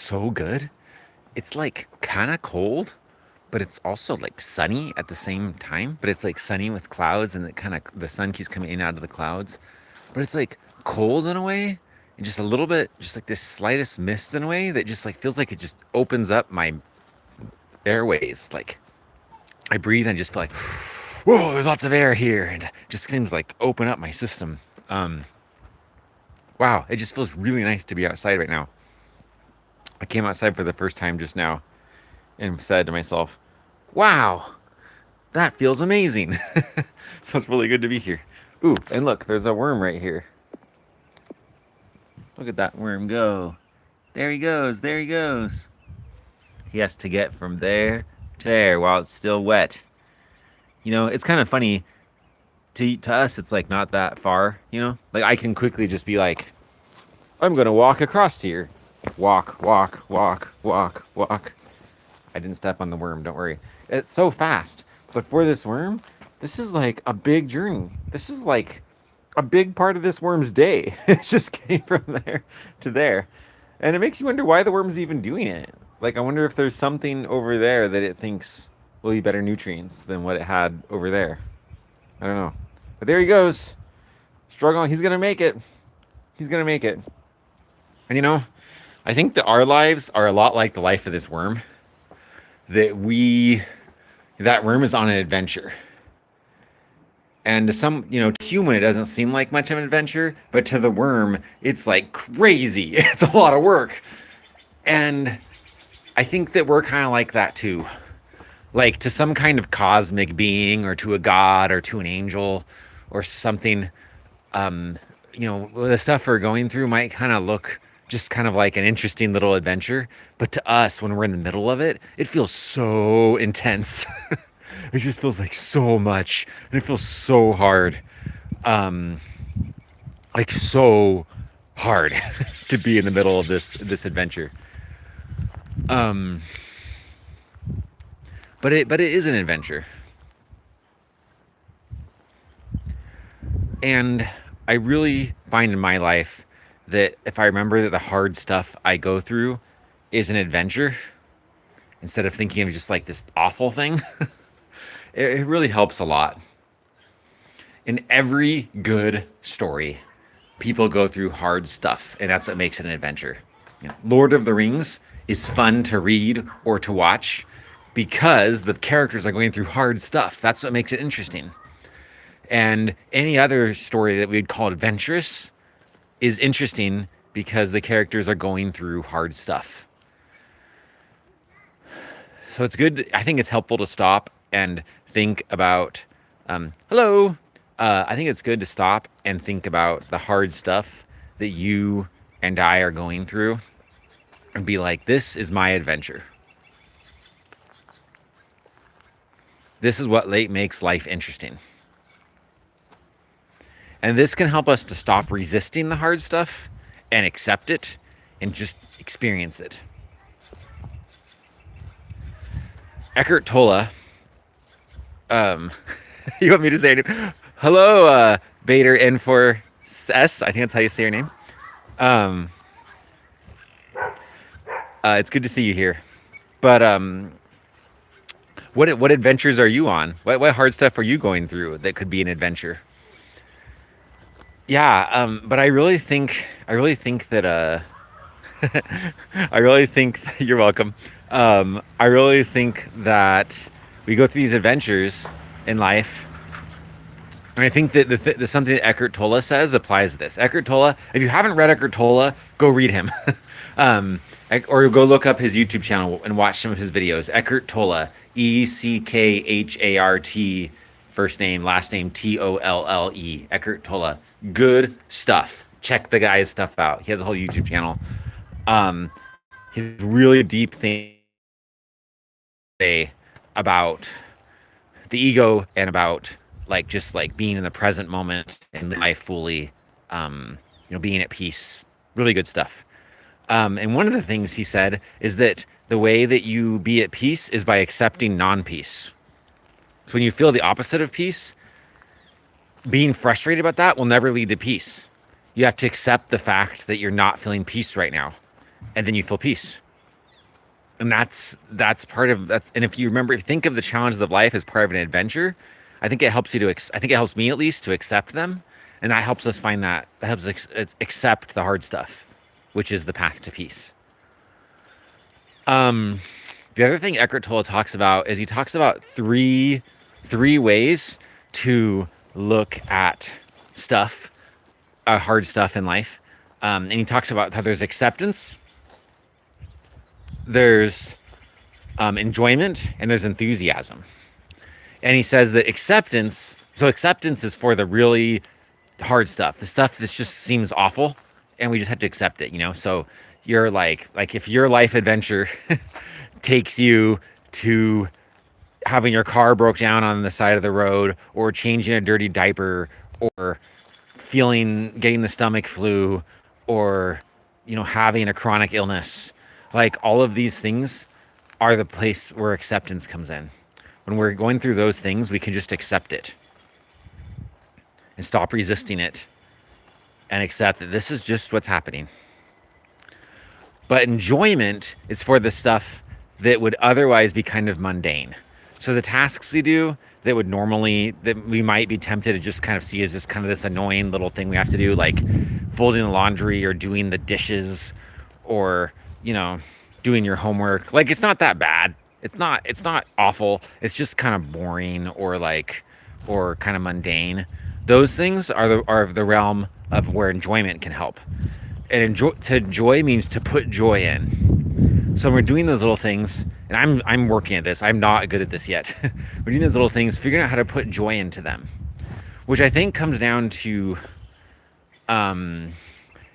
so good. It's like kind of cold, but it's also like sunny at the same time. But it's like sunny with clouds, and it kind of the sun keeps coming in and out of the clouds. But it's like cold in a way, and just a little bit, just like this slightest mist in a way that just like feels like it just opens up my airways. Like I breathe and I just feel like, whoa, there's lots of air here, and it just seems like open up my system. Um, wow, it just feels really nice to be outside right now. I came outside for the first time just now and said to myself, wow, that feels amazing. Feels really good to be here. Ooh, and look, there's a worm right here. Look at that worm go. There he goes, there he goes. He has to get from there to there while it's still wet. You know, it's kind of funny. To us, it's like not that far, you know? Like I can quickly just be like, I'm gonna walk across here. Walk, walk, walk, walk, walk. I didn't step on the worm, don't worry. It's so fast. But for this worm, this is like a big journey. This is like a big part of this worm's day. It's just getting from there to there. And it makes you wonder why the worm's even doing it. Like, I wonder if there's something over there that it thinks will be better nutrients than what it had over there. I don't know. But there he goes. Struggling. He's going to make it. He's going to make it. And you know, I think that our lives are a lot like the life of this worm. That worm is on an adventure. And to some, you know, to human, it doesn't seem like much of an adventure, but to the worm, it's like crazy. It's a lot of work. And I think that we're kind of like that too. Like to some kind of cosmic being or to a god or to an angel or something, you know, the stuff we're going through might kind of look just kind of like an interesting little adventure. But to us, when we're in the middle of it, it feels so intense. It just feels like so much, and it feels so hard, um, like so hard to be in the middle of this adventure. Um, but it is an adventure, and I really find in my life that if I remember that the hard stuff I go through is an adventure instead of thinking of just like this awful thing, it really helps a lot. In every good story, people go through hard stuff, and that's what makes it an adventure. You know, Lord of the Rings is fun to read or to watch because the characters are going through hard stuff. That's what makes it interesting. And any other story that we'd call adventurous is interesting because the characters are going through hard stuff. So it's good. I think it's helpful to stop and think about, hello. I think it's good to stop and think about the hard stuff that you and I are going through and be like, this is my adventure. This is what late makes life interesting. And this can help us to stop resisting the hard stuff and accept it and just experience it. Eckhart Tolle, um, you want me to say it? Hello, Bader N4S. I think that's how you say your name. Um, it's good to see you here. But what adventures are you on? What hard stuff are you going through that could be an adventure? Yeah, but I really think that I really think you're welcome. I really think that we go through these adventures in life, and I think that the something that Eckhart Tolle says applies to this. Eckhart Tolle, if you haven't read Eckhart Tolle, go read him, or go look up his YouTube channel and watch some of his videos. Eckhart Tolle, Eckhart, first name, last name Tolle. Eckhart Tolle, good stuff. Check the guy's stuff out. He has a whole YouTube channel. He's really deep thing about the ego and about like just like being in the present moment and life fully, being at peace. Really good stuff. And one of the things he said is that the way that you be at peace is by accepting non-peace. So when you feel the opposite of peace, being frustrated about that will never lead to peace. You have to accept the fact that you're not feeling peace right now, and then you feel peace. And that's part of that's. And if you remember, if you think of the challenges of life as part of an adventure, I think it helps you to. I think it helps me at least to accept them, and that helps us find that helps us accept the hard stuff, which is the path to peace. Um, the other thing Eckhart Tolle talks about is he talks about three ways to look at stuff, hard stuff in life, and he talks about how there's acceptance, there's enjoyment, and there's enthusiasm. And he says that acceptance is for the really hard stuff, the stuff that just seems awful, and we just have to accept it, you know. So you're like if your life adventure takes you to having your car broke down on the side of the road, or changing a dirty diaper, or getting the stomach flu, or having a chronic illness, like all of these things are the place where acceptance comes in. When we're going through those things, we can just accept it and stop resisting it and accept that this is just what's happening. But enjoyment is for the stuff that would otherwise be kind of mundane. So the tasks we do that we might be tempted to just kind of see as just kind of this annoying little thing we have to do, like folding the laundry or doing the dishes, or, doing your homework. Like, it's not that bad. It's not awful. It's just kind of boring, or kind of mundane. Those things are the realm of where enjoyment can help. And to enjoy means to put joy in. So we're doing those little things, and I'm working at this. I'm not good at this yet. We're doing those little things, figuring out how to put joy into them, which I think comes down to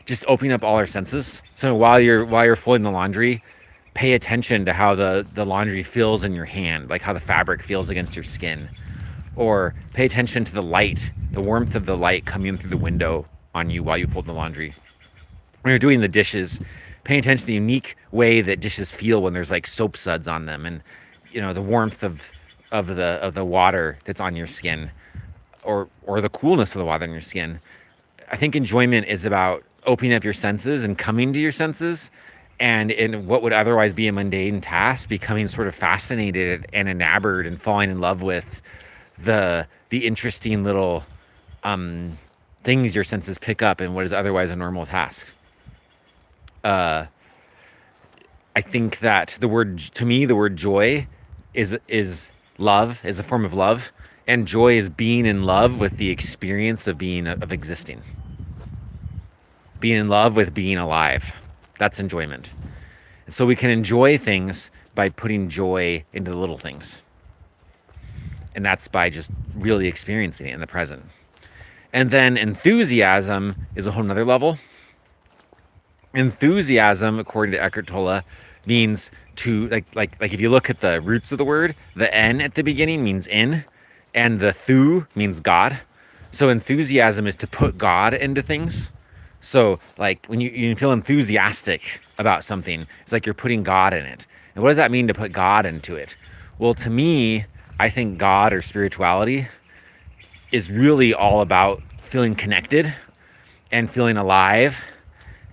just opening up all our senses. So while you're folding the laundry, pay attention to how the laundry feels in your hand, like how the fabric feels against your skin, or pay attention to the light, the warmth of the light coming through the window on you while you fold the laundry. When you're doing the dishes, pay attention to the unique way that dishes feel when there's like soap suds on them, and the warmth of the water that's on your skin, or the coolness of the water on your skin. I think enjoyment is about opening up your senses and coming to your senses, and in what would otherwise be a mundane task, becoming sort of fascinated and enamored and falling in love with the interesting little things your senses pick up in what is otherwise a normal task. I think that the word joy is love, is a form of love, and joy is being in love with the experience of existing, being in love with being alive. That's enjoyment. So we can enjoy things by putting joy into the little things, and that's by just really experiencing it in the present. And then enthusiasm is a whole nother level. Enthusiasm, according to Eckhart Tolle, means to like if you look at the roots of the word, the N at the beginning means in, and the thu means God. So enthusiasm is to put God into things. So like when you feel enthusiastic about something, it's like you're putting God in it. And what does that mean to put God into it? Well, to me, I think God or spirituality is really all about feeling connected and feeling alive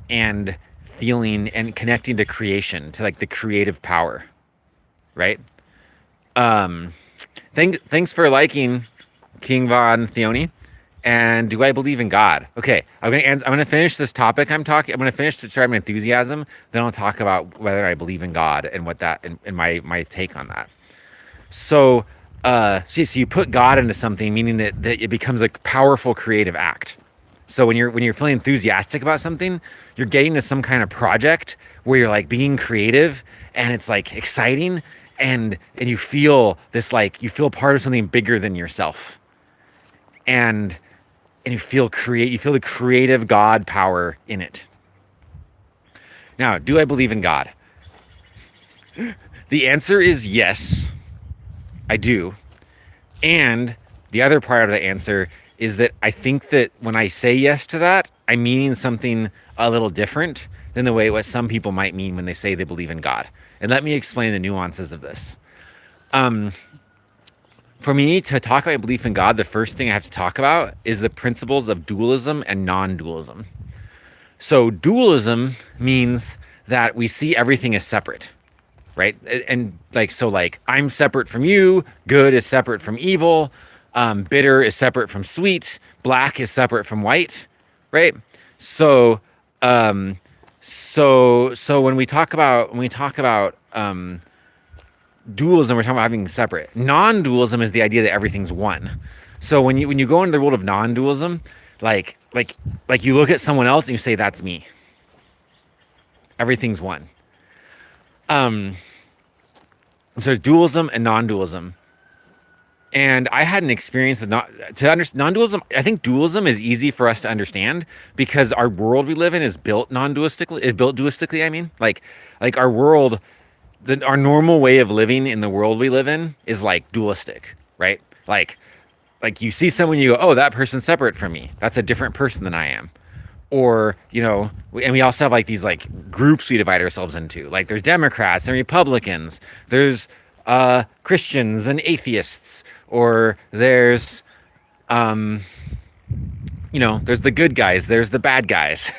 and feeling and connecting to creation, to like the creative power, right? Thanks for liking King Von Theoni. And do I believe in God? Okay, I'm gonna finish this topic I'm gonna finish to describe my enthusiasm. Then I'll talk about whether I believe in God and what that and my take on that. So, so you put God into something, meaning that it becomes a powerful creative act. So when you're feeling enthusiastic about something, you're getting to some kind of project where you're like being creative, and it's like exciting, and you feel this, like you feel part of something bigger than yourself, and you feel the creative God power in it. Now, do I believe in God? The answer is yes, I do. And the other part of the answer is that I think that when I say yes to that, I'm meaning something a little different than the way what some people might mean when they say they believe in God. And let me explain the nuances of this. For me to talk about belief in God, the first thing I have to talk about is the principles of dualism and non-dualism. So dualism means that we see everything as separate. right? And like, so like, I'm separate from you, good is separate from evil, bitter is separate from sweet, black is separate from white, right? So um so when we talk about dualism, we're talking about having separate. Non-dualism is the idea that everything's one. So when you go into the world of non-dualism, like like like you look at someone else and you say that's me. Everything's one. um so there's dualism and non-dualism. And I had an experience with not to understand non-dualism. I think dualism is easy for us to understand because our world we live in is built non-dualistically. Is built dualistically. I mean, like our world, our normal way of living in the world we live in is like dualistic, right? Like you see someone, you go, oh, that person's separate from me. That's a different person than I am. Or and we also have like these like groups we divide ourselves into. Like there's Democrats and Republicans. There's Christians and atheists. Or there's there's the good guys, there's the bad guys,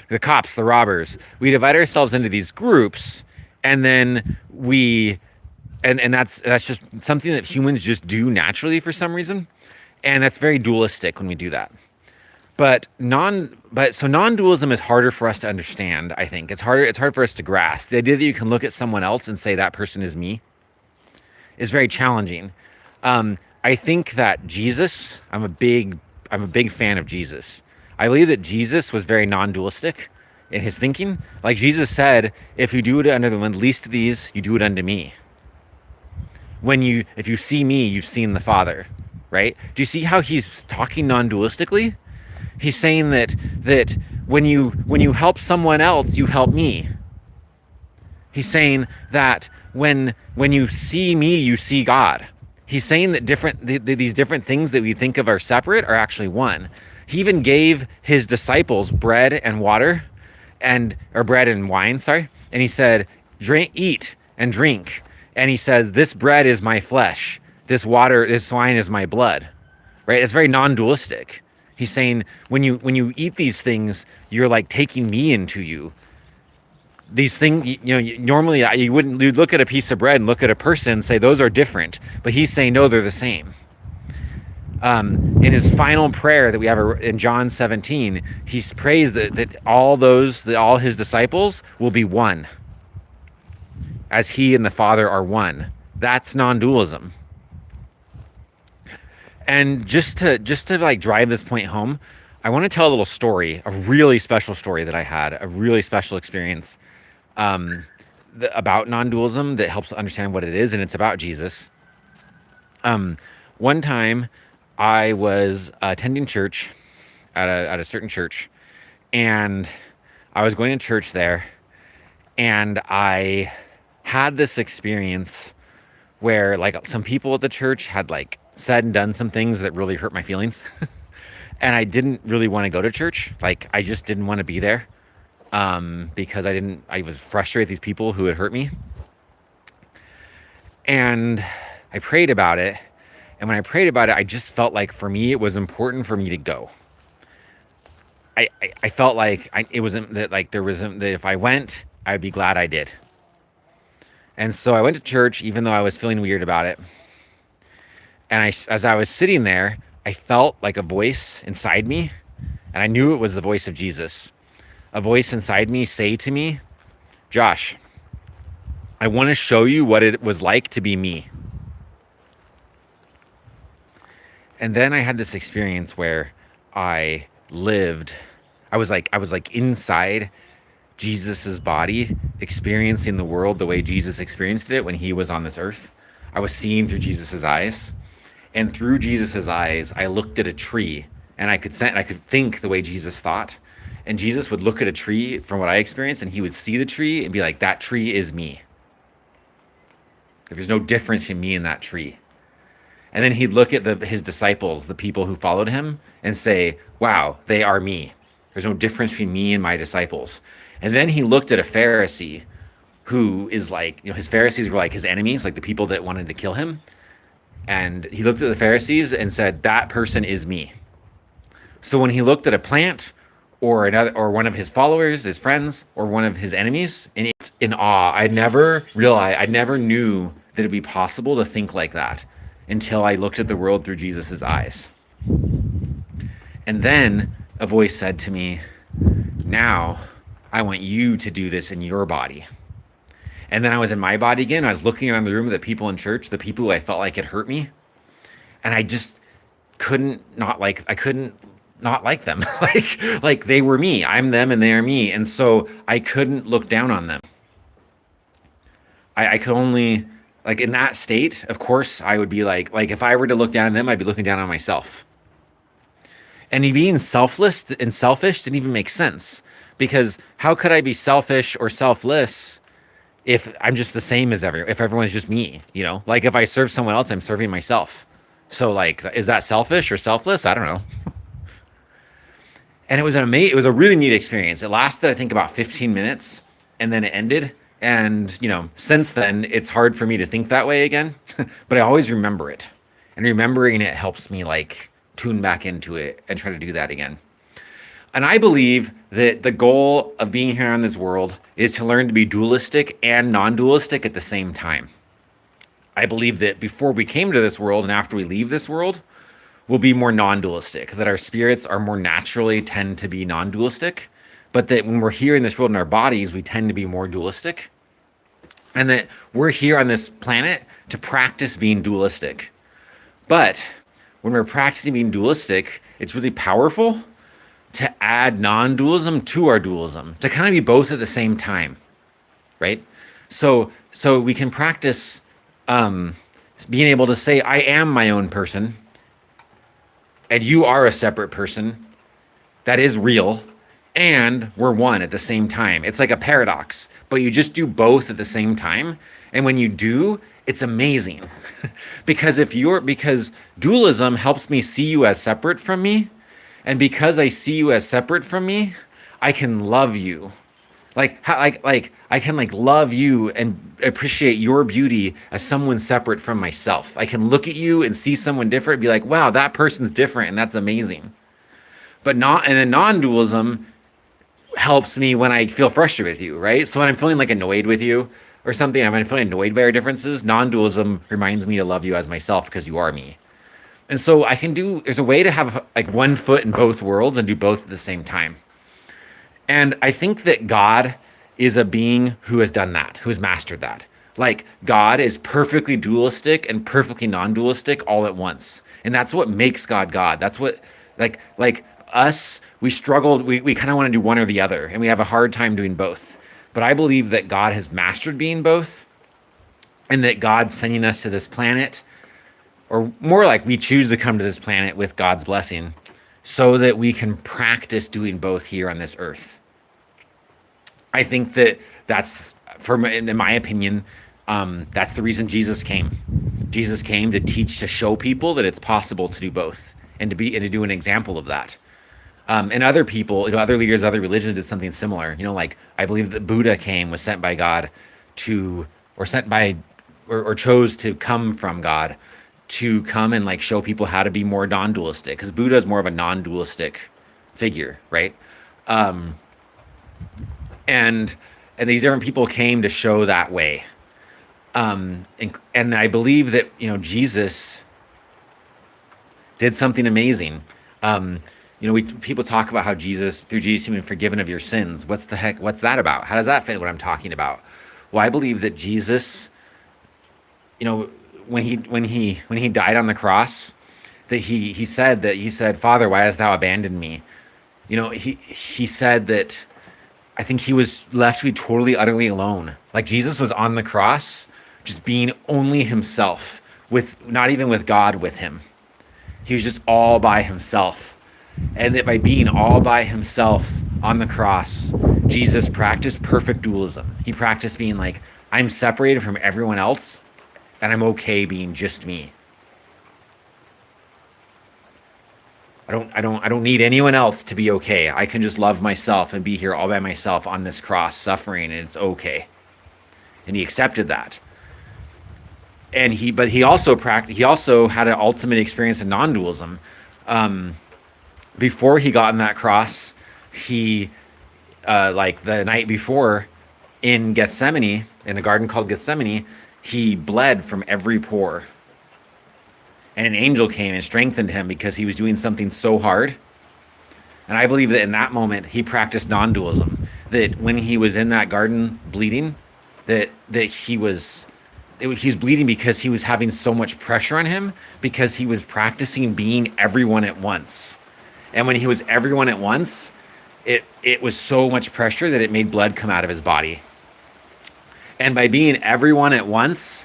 the cops, the robbers. We divide ourselves into these groups, and then and that's just something that humans just do naturally for some reason, and that's very dualistic when we do that. So non-dualism is harder for us to understand. I think it's hard for us to grasp the idea that you can look at someone else and say that person is me is very challenging. I think that Jesus, I'm a big fan of Jesus. I believe that Jesus was very non-dualistic in his thinking. Like Jesus said, if you do it unto the least of these, you do it unto me. If you see me, you've seen the Father, right? Do you see how he's talking non-dualistically? He's saying that when you help someone else, you help me. He's saying that when you see me, you see God. He's saying that these different things that we think of are separate are actually one. He even gave his disciples bread and water, or bread and wine, sorry. And he said, "Drink, eat, and drink." And he says, "This bread is my flesh. This wine is my blood." Right? It's very non-dualistic. He's saying when you eat these things, you're like taking me into you. These things, normally you'd look at a piece of bread and look at a person and say those are different, but he's saying no, they're the same. In his final prayer that we have in John 17, he prays that all his disciples will be one, as he and the Father are one. That's non-dualism. And just to like drive this point home, I want to tell a little story, a really special story that I had, a really special experience about non-dualism that helps understand what it is, and it's about Jesus. One time, I was attending church at a certain church, and I was going to church there, and I had this experience where like some people at the church had like said and done some things that really hurt my feelings. And I didn't really want to go to church. Like I just didn't want to be there because I was frustrated with these people who had hurt me. And I prayed about it. And when I prayed about it, I just felt like for me, it was important for me to go. I felt like it wasn't that like there wasn't that if I went, I'd be glad I did. And so I went to church, even though I was feeling weird about it. And as I was sitting there, I felt like a voice inside me, and I knew it was the voice of Jesus. A voice inside me say to me, "Josh, I want to show you what it was like to be me." And then I had this experience where I was like inside Jesus's body, experiencing the world the way Jesus experienced it when he was on this earth. I was seeing through Jesus's eyes. And through Jesus's eyes, I looked at a tree, and I could think the way Jesus thought. And Jesus would look at a tree from what I experienced, and he would see the tree and be like, "That tree is me. There's no difference in me and that tree." And then he'd look at his disciples, the people who followed him, and say, "Wow, they are me. There's no difference between me and my disciples." And then he looked at a Pharisee who is like, his Pharisees were like his enemies, like the people that wanted to kill him. And he looked at the Pharisees and said, "That person is me." So when he looked at a plant or one of his followers, his friends, or one of his enemies, and in awe. I never knew that it'd be possible to think like that until I looked at the world through Jesus's eyes. And then a voice said to me, now I want you to do this in your body. And then I was in my body again. I was looking around the room at the people in church, the people who I felt like had hurt me. And I just I couldn't not like them. like they were me. I'm them and they are me. And so I couldn't look down on them. I could only, like, in that state, of course, I would be like if I were to look down on them, I'd be looking down on myself. And being selfless and selfish didn't even make sense, because how could I be selfish or selfless if I'm just the same as if everyone's just me, you know? Like, if I serve someone else, I'm serving myself. So, like, is that selfish or selfless? I don't know. And it was it was a really neat experience. It lasted, I think, about 15 minutes, and then it ended. And, you know, since then, it's hard for me to think that way again, but I always remember it. And remembering it helps me, like, tune back into it and try to do that again. And I believe that the goal of being here on this world is to learn to be dualistic and non-dualistic at the same time. I believe that before we came to this world and after we leave this world, we'll be more non-dualistic, that our spirits are more naturally tend to be non-dualistic, but that when we're here in this world in our bodies, we tend to be more dualistic. And that we're here on this planet to practice being dualistic. But when we're practicing being dualistic, it's really powerful to add non-dualism to our dualism, to kind of be both at the same time, right? So we can practice being able to say, I am my own person, and you are a separate person that is real, and we're one at the same time. It's like a paradox, but you just do both at the same time. And when you do, it's amazing. because dualism helps me see you as separate from me. And because I see you as separate from me, I can love you. Like I can love you and appreciate your beauty as someone separate from myself. I can look at you and see someone different and be like, wow, that person's different and that's amazing. And then non-dualism helps me when I feel frustrated with you, right? So when I'm feeling like annoyed with you or something, I'm feeling annoyed by our differences, non-dualism reminds me to love you as myself because you are me. And so there's a way to have like one foot in both worlds and do both at the same time. And I think that God is a being who has done that, who has mastered that. Like, God is perfectly dualistic and perfectly non-dualistic all at once. And that's what makes God God. That's what, like us, we struggled, we kind of want to do one or the other, and we have a hard time doing both. But I believe that God has mastered being both, and that God's sending us to this planet, or more like we choose to come to this planet with God's blessing, so that we can practice doing both here on this earth. I think that's, in my opinion, that's the reason Jesus came. Jesus came to teach, to show people that it's possible to do both, and to do an example of that. And other people, other leaders, other religions did something similar. Like, I believe that Buddha was sent by God or chose to come from God to come and like show people how to be more non-dualistic, because Buddha is more of a non-dualistic figure, right? And these different people came to show that way. And I believe that Jesus did something amazing. People talk about how through Jesus you've been forgiven of your sins. What's that about? How does that fit what I'm talking about? Well, I believe that Jesus, when he died on the cross, that he said, Father, why hast thou abandoned me? He said that, I think he was left to be totally, utterly alone. Like, Jesus was on the cross, just being only himself, not even with God with him. He was just all by himself. And that by being all by himself on the cross, Jesus practiced perfect dualism. He practiced being like, I'm separated from everyone else, and I'm okay being just me. I don't need anyone else to be okay. I can just love myself and be here all by myself on this cross, suffering, and it's okay. And he accepted that. And he also had an ultimate experience of non-dualism. Before he got on that cross, he the night before, in Gethsemane, in a garden called Gethsemane, he bled from every pore. And an angel came and strengthened him because he was doing something so hard. And I believe that in that moment, he practiced non dualism. That when he was in that garden bleeding, that he was bleeding because he was having so much pressure on him because he was practicing being everyone at once. And when he was everyone at once, it was so much pressure that it made blood come out of his body. And by being everyone at once,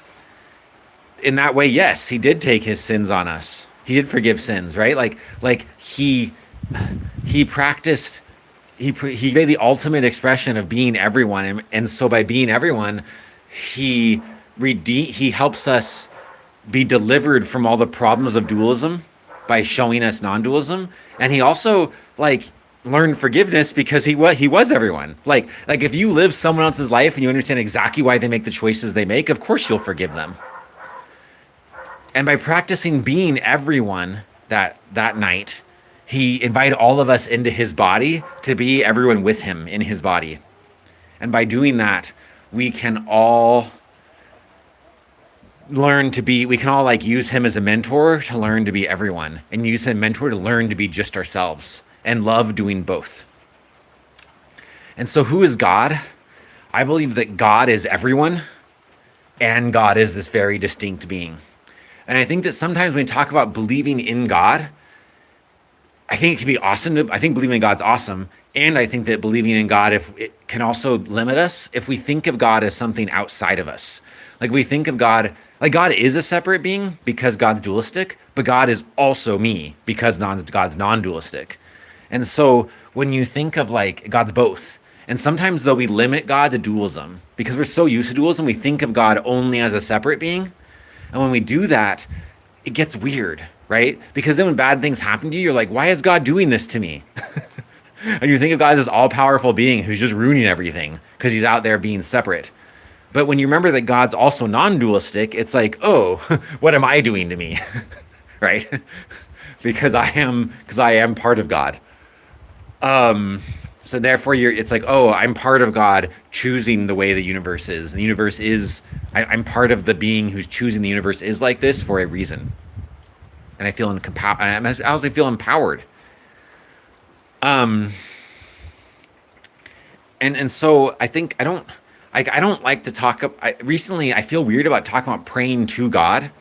in that way, yes, he did take his sins on us. He did forgive sins, right? Like he practiced he made the ultimate expression of being everyone, and so by being everyone, he he helps us be delivered from all the problems of dualism by showing us non-dualism, and he also like learned forgiveness because he was everyone. Like if you live someone else's life and you understand exactly why they make the choices they make, of course you'll forgive them. And by practicing being everyone that night, he invited all of us into his body to be everyone with him in his body. And by doing that, we can all we can all like use him as a mentor to learn to be everyone, and use him as a mentor to learn to be just ourselves and love doing both. And so who is God? I believe that God is everyone, and God is this very distinct being. And I think that sometimes when we talk about believing in God, I think it can be awesome. I think believing in God's awesome. And I think that believing in God, if it can also limit us if we think of God as something outside of us. Like we think of God, like God is a separate being because God's dualistic, but God is also me because God's non-dualistic. And so when you think of like God's both, and sometimes though we limit God to dualism because we're so used to dualism, we think of God only as a separate being. And when we do that, it gets weird, right? Because then when bad things happen to you, you're like, why is God doing this to me? And you think of God as this all-powerful being who's just ruining everything because he's out there being separate. But when you remember that God's also non-dualistic, it's like, oh, what am I doing to me? Right? because I am part of God. So therefore, it's like, oh, I'm part of God choosing the way the universe is. And the universe is, I'm part of the being who's choosing the universe is like this for a reason. And I also feel empowered. And so I think I don't like to talk. Recently, I feel weird about talking about praying to God,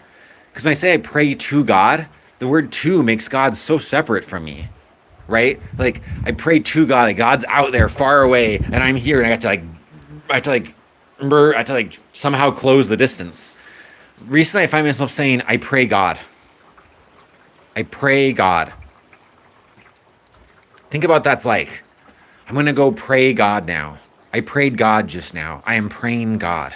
because when I say I pray to God, the word "to" makes God so separate from me. Right? Like I pray to God, like God's out there far away and I'm here, and I have to like somehow close the distance. Recently I find myself saying, I pray God. I pray God. Think about that's like, I'm going to go pray God now. I prayed God just now. I am praying God.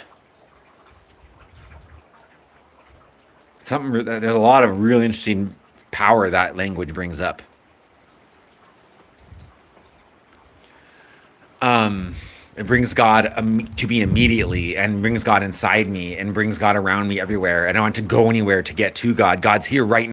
There's a lot of really interesting power that language brings up. It brings God to me immediately, and brings God inside me, and brings God around me everywhere. And I don't want to go anywhere to get to God. God's here right now.